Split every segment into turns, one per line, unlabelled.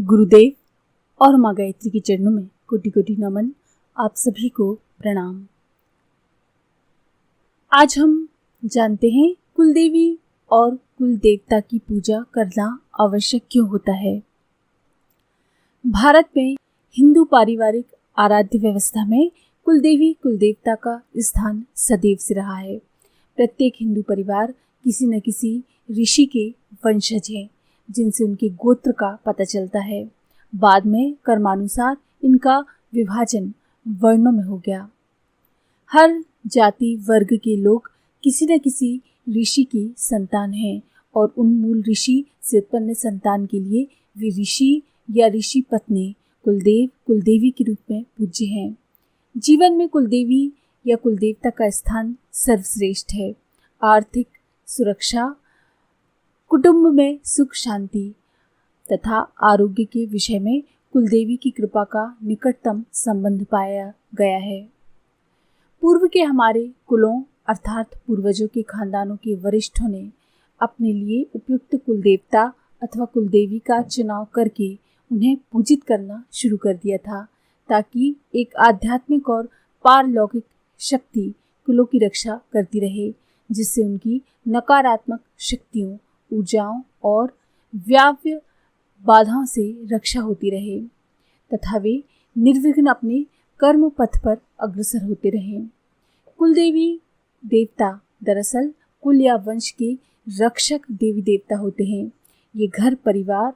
गुरुदेव और माँ गायत्री के चरणों में कोटि कोटि नमन। आप सभी को प्रणाम। आज हम जानते हैं कुलदेवी और कुल देवता की पूजा करना आवश्यक क्यों होता है। भारत में हिंदू पारिवारिक आराध्य व्यवस्था में कुलदेवी कुल देवता का स्थान सदैव से रहा है। प्रत्येक हिंदू परिवार किसी न किसी ऋषि के वंशज है, जिनसे उनके गोत्र का पता चलता है। बाद में कर्मानुसार इनका विभाजन वर्णों में हो गया। हर जाति वर्ग के लोग किसी न किसी ऋषि की संतान हैं और उन मूल ऋषि से उत्पन्न संतान के लिए वे ऋषि या ऋषि पत्नी कुलदेव कुलदेवी के रूप में पूज्य हैं। जीवन में कुलदेवी या कुलदेवता का स्थान सर्वश्रेष्ठ है। आर्थिक सुरक्षा, कुटुंब में सुख शांति तथा आरोग्य के विषय में कुलदेवी की कृपा का निकटतम संबंध पाया गया है। पूर्व के हमारे कुलों अर्थात पूर्वजों के खानदानों के वरिष्ठों ने अपने लिए उपयुक्त कुलदेवता अथवा कुलदेवी का चुनाव करके उन्हें पूजित करना शुरू कर दिया था, ताकि एक आध्यात्मिक और पारलौकिक शक्ति कुलों की रक्षा करती रहे, जिससे उनकी नकारात्मक शक्तियों, ऊर्जाओं और व्याव्य बाधाओं से रक्षा होती रहे तथा वे निर्विघ्न अपने कर्म पथ पर अग्रसर होते रहे। कुलदेवी देवता दरअसल कुल या वंश के रक्षक देवी देवता होते हैं। ये घर परिवार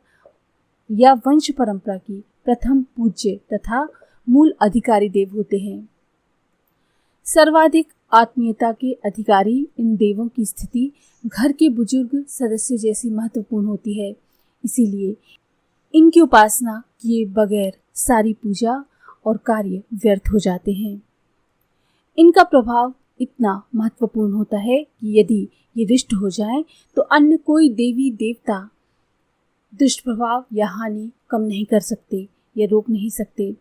या वंश परंपरा की प्रथम पूज्य तथा मूल अधिकारी देव होते हैं। सर्वाधिक आत्मीयता के अधिकारी इन देवों की स्थिति घर के बुजुर्ग सदस्य जैसी महत्वपूर्ण होती है। इसीलिए इनकी उपासना किए बगैर सारी पूजा और कार्य व्यर्थ हो जाते हैं। इनका प्रभाव इतना महत्वपूर्ण होता है कि यदि ये रुष्ट हो जाएं, तो अन्य कोई देवी देवता दुष्प्रभाव या हानि कम नहीं कर सकते या रोक नहीं सकते।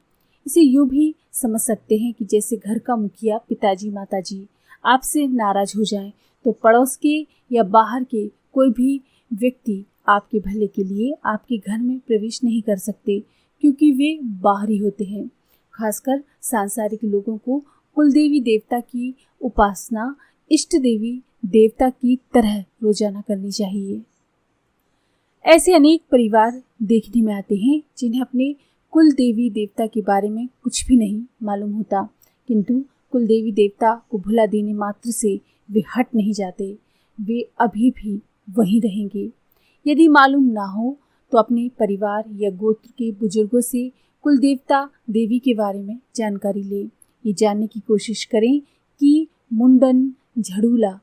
इसे यूं भी समझ सकते हैं कि जैसे घर का मुखिया पिताजी माताजी आपसे नाराज हो जाएं, तो पड़ोस के या बाहर के कोई भी व्यक्ति आपके भले के लिए आपके घर में प्रवेश नहीं कर सकते, क्योंकि वे बाहरी होते हैं। खासकर सांसारिक लोगों को कुलदेवी देवता की उपासना इष्ट देवी देवता की तरह रोजाना करनी चाहिए। ऐसे अनेक परिवार देखने में आते हैं जिन्हें अपने कुल देवी देवता के बारे में कुछ भी नहीं मालूम होता, किंतु कुल देवी देवता को भुला देने मात्र से वे हट नहीं जाते। वे अभी भी वहीं रहेंगे। यदि मालूम ना हो तो अपने परिवार या गोत्र के बुजुर्गों से कुल देवता देवी के बारे में जानकारी लें। ये जानने की कोशिश करें कि मुंडन, झड़ूला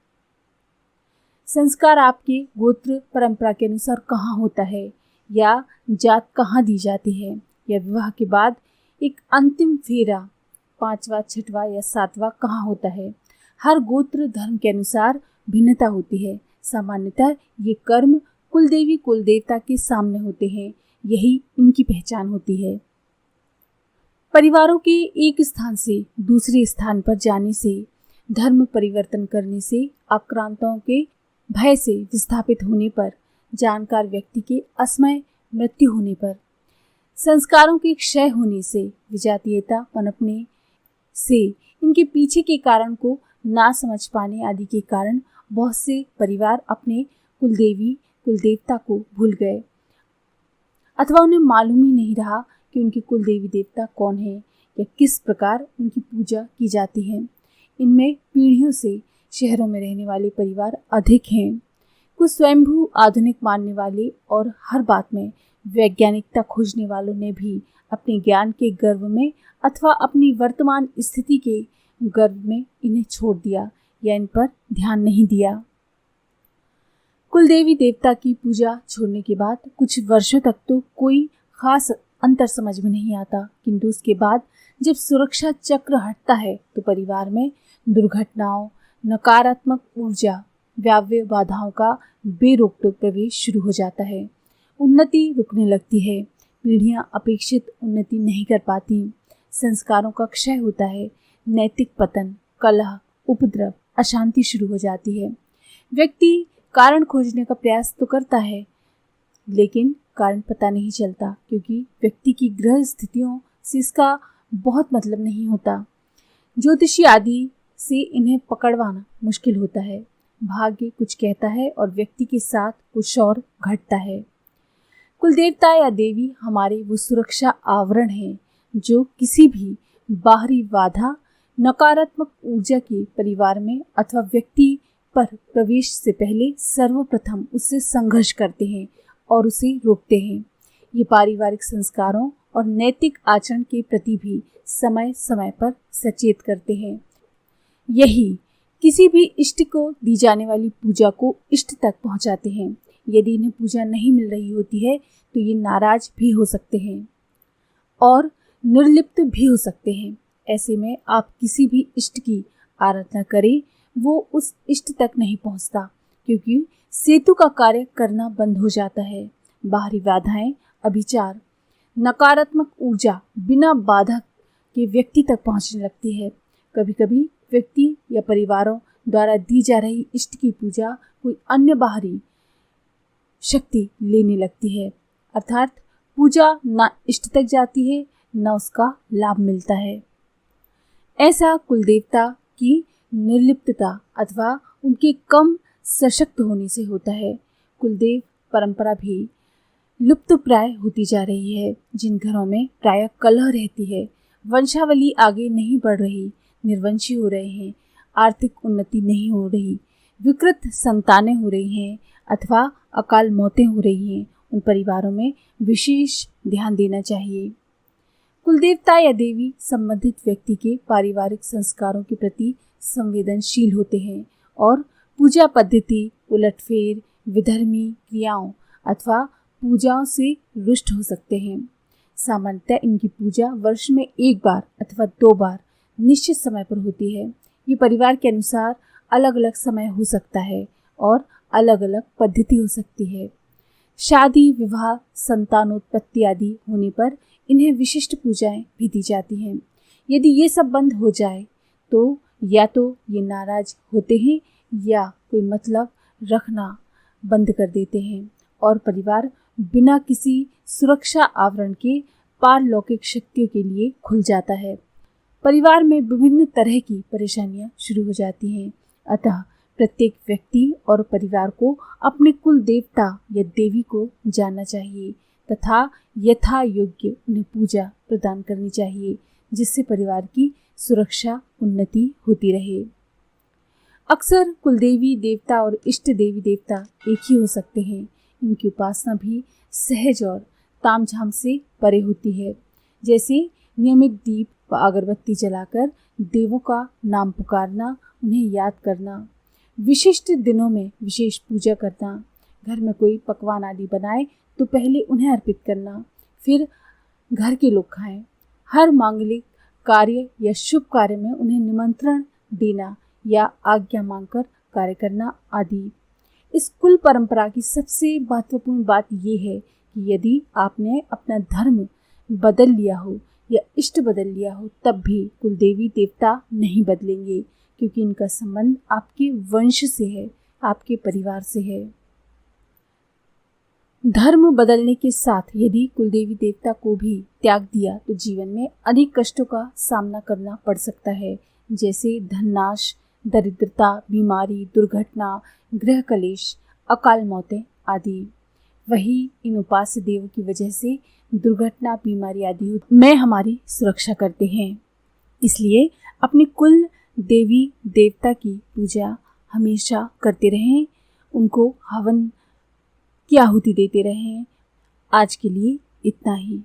संस्कार आपके गोत्र परंपरा के अनुसार कहाँ होता है, या जात कहाँ दी जाती है, या विवाह के बाद एक अंतिम फेरा 5वां, 6वां या 7वां कहाँ होता है। हर गोत्र धर्म के अनुसार भिन्नता होती है। सामान्यतः ये कर्म कुलदेवी कुल देवता के सामने होते हैं। यही इनकी पहचान होती है। परिवारों के एक स्थान से दूसरे स्थान पर जाने से, धर्म परिवर्तन करने से, आक्रांताओं के भय से विस्थापित होने पर, जानकार व्यक्ति के असमय मृत्यु होने पर, संस्कारों के क्षय होने से, विजातीयता पनपने से, इनके पीछे के कारण को ना समझ पाने आदि के कारण बहुत से परिवार अपने कुलदेवी कुलदेवता को भूल गए, अथवा उन्हें मालूम ही नहीं रहा कि उनके कुलदेवी देवता कौन है या किस प्रकार उनकी पूजा की जाती है। इनमें पीढ़ियों से शहरों में रहने वाले परिवार अधिक हैं। कुछ स्वयंभू आधुनिक मानने वाले और हर बात में वैज्ञानिकता खोजने वालों ने भी अपने ज्ञान के गर्व में अथवा अपनी वर्तमान स्थिति के गर्व में इन्हें छोड़ दिया या इन पर ध्यान नहीं दिया। कुलदेवी देवता की पूजा छोड़ने के बाद कुछ वर्षों तक तो कोई खास अंतर समझ में नहीं आता, किंतु उसके बाद जब सुरक्षा चक्र हटता है तो परिवार में दुर्घटनाओं, नकारात्मक ऊर्जा, व्याव्य बाधाओं का बेरोक टोक प्रवेश शुरू हो जाता है। उन्नति रुकने लगती है। पीढ़ियां अपेक्षित उन्नति नहीं कर पाती। संस्कारों का क्षय होता है। नैतिक पतन, कलह, उपद्रव, अशांति शुरू हो जाती है। व्यक्ति कारण खोजने का प्रयास तो करता है, लेकिन कारण पता नहीं चलता, क्योंकि व्यक्ति की ग्रह स्थितियों से इसका बहुत मतलब नहीं होता। ज्योतिषी आदि से इन्हें पकड़वाना मुश्किल होता है। भाग्य कुछ कहता है और व्यक्ति के साथ कुछ और घटता है। कुल देवता या देवी हमारे वो सुरक्षा आवरण हैं जो किसी भी बाहरी बाधा, नकारात्मक ऊर्जा के परिवार में अथवा व्यक्ति पर प्रवेश से पहले सर्वप्रथम उससे संघर्ष करते हैं और उसे रोकते हैं। ये पारिवारिक संस्कारों और नैतिक आचरण के प्रति भी समय समय पर सचेत करते हैं। यही किसी भी इष्ट को दी जाने वाली पूजा को इष्ट तक पहुंचाते हैं। यदि इन्हें पूजा नहीं मिल रही होती है तो ये नाराज भी हो सकते हैं और निर्लिप्त भी हो सकते हैं। ऐसे में आप किसी भी इष्ट की आराधना करें, वो उस इष्ट तक नहीं पहुंचता, क्योंकि सेतु का कार्य करना बंद हो जाता है। बाहरी बाधाएं, अभिचार, नकारात्मक ऊर्जा बिना बाधा के व्यक्ति तक पहुंचने लगती है। कभी कभी व्यक्ति या परिवारों द्वारा दी जा रही इष्ट की पूजा कोई अन्य बाहरी शक्ति लेने लगती है, अर्थात पूजा न इष्ट तक जाती है न उसका लाभ मिलता है। ऐसा कुलदेवता की निर्लिप्तता अथवा उनके कम सशक्त होने से होता है। कुलदेव परंपरा भी लुप्त प्राय होती जा रही है। जिन घरों में प्रायः कलह रहती है, वंशावली आगे नहीं बढ़ रही, निर्वंशी हो रहे हैं, आर्थिक उन्नति नहीं हो रही, विकृत संतानें हो रही हैं अथवा अकाल मौतें हो रही हैं, उन परिवारों में विशेष ध्यान देना चाहिए। कुलदेवता या देवी संबंधित व्यक्ति के पारिवारिक संस्कारों के प्रति संवेदनशील होते हैं और पूजा पद्धति, उलटफेर, विधर्मी क्रियाओं अथवा पूजाओं से रुष्ट हो सकते हैं। सामान्यतः इनकी पूजा वर्ष में एक बार अथवा 2 बार निश्चित समय पर होती है। ये परिवार के अनुसार अलग अलग समय हो सकता है और अलग अलग पद्धति हो सकती है। शादी, विवाह, संतानोत्पत्ति आदि होने पर इन्हें विशिष्ट पूजाएं भी दी जाती हैं। यदि ये सब बंद हो जाए तो या तो ये नाराज होते हैं या कोई मतलब रखना बंद कर देते हैं और परिवार बिना किसी सुरक्षा आवरण के पारलौकिक शक्तियों के लिए खुल जाता है। परिवार में विभिन्न तरह की परेशानियां शुरू हो जाती हैं। अतः प्रत्येक व्यक्ति और परिवार को अपने कुल देवता या देवी को जानना चाहिए तथा यथा योग्य उन्हें पूजा प्रदान करनी चाहिए, जिससे परिवार की सुरक्षा, उन्नति होती रहे। अक्सर कुलदेवी देवता और इष्ट देवी देवता एक ही हो सकते हैं। इनकी उपासना भी सहज और तामझाम से परे होती है, जैसे नियमित दीप व अगरबत्ती जलाकर देवों का नाम पुकारना, उन्हें याद करना, विशिष्ट दिनों में विशेष पूजा करना, घर में कोई पकवान आदि बनाए तो पहले उन्हें अर्पित करना, फिर घर के लोग खाएं, हर मांगलिक कार्य या शुभ कार्य में उन्हें निमंत्रण देना या आज्ञा मांगकर कार्य करना आदि। इस कुल परंपरा की सबसे महत्वपूर्ण बात यह है कि यदि आपने अपना धर्म बदल लिया हो या इष्ट बदल लिया हो, तब भी कुल देवी देवता नहीं बदलेंगे, क्योंकि इनका संबंध आपके वंश से है, आपके परिवार से है। धर्म बदलने के साथ यदि कुलदेवी देवता को भी त्याग दिया तो जीवन में अनेक कष्टों का सामना करना पड़ सकता है, जैसे धननाश, दरिद्रता, बीमारी, दुर्घटना, गृह कलेश, अकाल मौतें आदि। वही इन उपास्य देवों की वजह से दुर्घटना, बीमारी आदि में हमारी सुरक्षा करते हैं। इसलिए अपने कुल देवी देवता की पूजा हमेशा करते रहें, उनको हवन की आहुति देते रहें। आज के लिए इतना ही।